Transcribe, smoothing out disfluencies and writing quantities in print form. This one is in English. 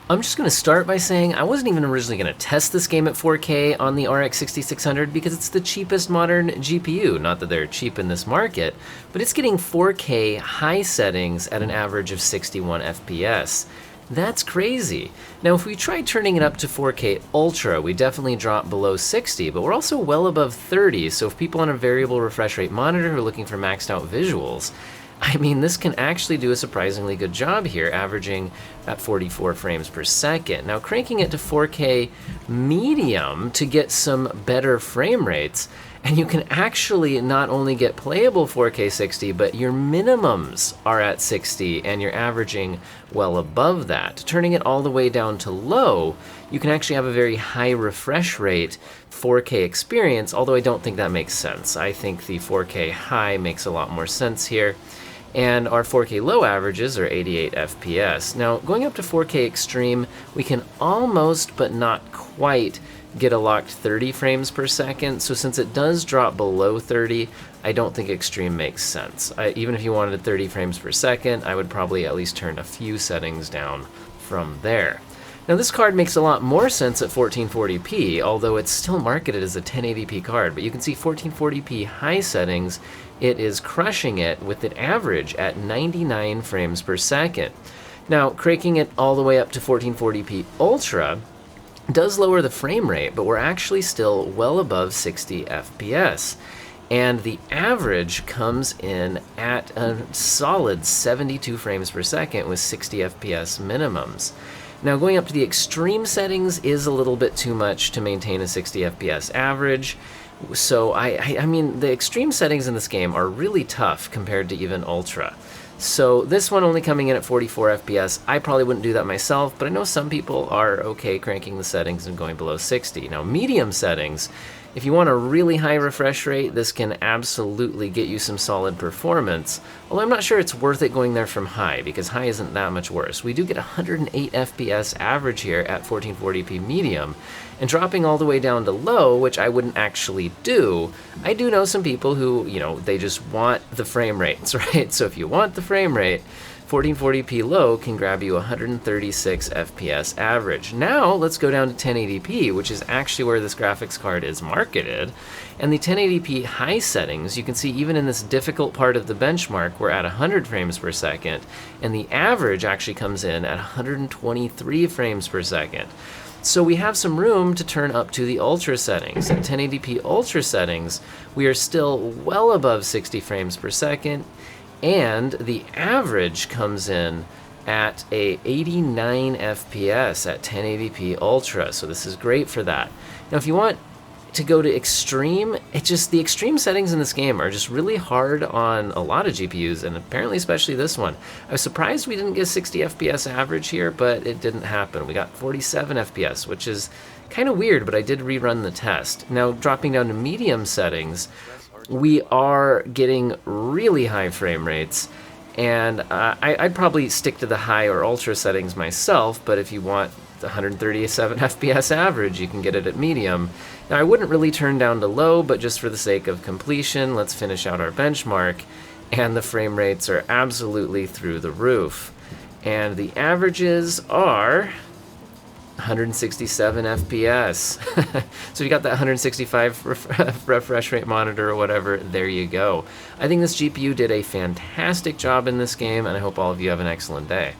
I'm just going to start by saying I wasn't even originally going to test this game at 4K on the RX 6600 because it's the cheapest modern GPU. Not that they're cheap in this market, but it's getting 4K high settings at an average of 61 FPS. That's crazy. Now, if we try turning it up to 4K Ultra, we definitely drop below 60, but we're also well above 30, so if people on a variable refresh rate monitor who are looking for maxed out visuals, I mean, this can actually do a surprisingly good job here, averaging at 44 frames per second. Now, cranking it to 4K medium to get some better frame rates, and you can actually not only get playable 4K 60, but your minimums are at 60, and you're averaging well above that. Turning it all the way down to low, you can actually have a very high refresh rate 4K experience, although I don't think that makes sense. I think the 4K high makes a lot more sense here. And our 4K low averages are 88 FPS. Now, going up to 4K extreme, we can almost, but not quite, get a locked 30 frames per second. So since it does drop below 30, I don't think extreme makes sense. Even if you wanted 30 frames per second, I would probably at least turn a few settings down from there. Now, this card makes a lot more sense at 1440p, although it's still marketed as a 1080p card, but you can see 1440p high settings, it is crushing it with an average at 99 frames per second. Now, cranking it all the way up to 1440p Ultra does lower the frame rate, but we're actually still well above 60 FPS. And the average comes in at a solid 72 frames per second with 60 FPS minimums. Now, going up to the extreme settings is a little bit too much to maintain a 60 FPS average. So, I mean, the extreme settings in this game are really tough compared to even Ultra. So this one only coming in at 44 FPS, I probably wouldn't do that myself, but I know some people are okay cranking the settings and going below 60. Now, medium settings, if you want a really high refresh rate, this can absolutely get you some solid performance, although I'm not sure it's worth it going there from high, because high isn't that much worse. We do get 108 FPS average here at 1440p medium, and dropping all the way down to low, which I wouldn't actually do, I do know some people who, they just want the frame rates, right? So if you want the frame rate, 1440p low can grab you 136 FPS average. Now let's go down to 1080p, which is actually where this graphics card is marketed. And the 1080p high settings, you can see even in this difficult part of the benchmark, we're at 100 frames per second, and the average actually comes in at 123 frames per second. So we have some room to turn up to the Ultra settings. At 1080p Ultra settings, we are still well above 60 frames per second, and the average comes in at a 89 FPS at 1080p Ultra, so this is great for that. Now, if you want to go to extreme, the extreme settings in this game are just really hard on a lot of GPUs, and apparently especially this one. I was surprised we didn't get 60 FPS average here, but it didn't happen. We got 47 FPS, which is kind of weird, but I did rerun the test. Now, dropping down to medium settings, we are getting really high frame rates, and I'd probably stick to the high or Ultra settings myself, but if you want the 137 FPS average, you can get it at medium. Now, I wouldn't really turn down to low, but just for the sake of completion, let's finish out our benchmark, and the frame rates are absolutely through the roof. And the averages are 167 FPS. So if you got that 165 refresh rate monitor or whatever, there you go. I think this GPU did a fantastic job in this game, and I hope all of you have an excellent day.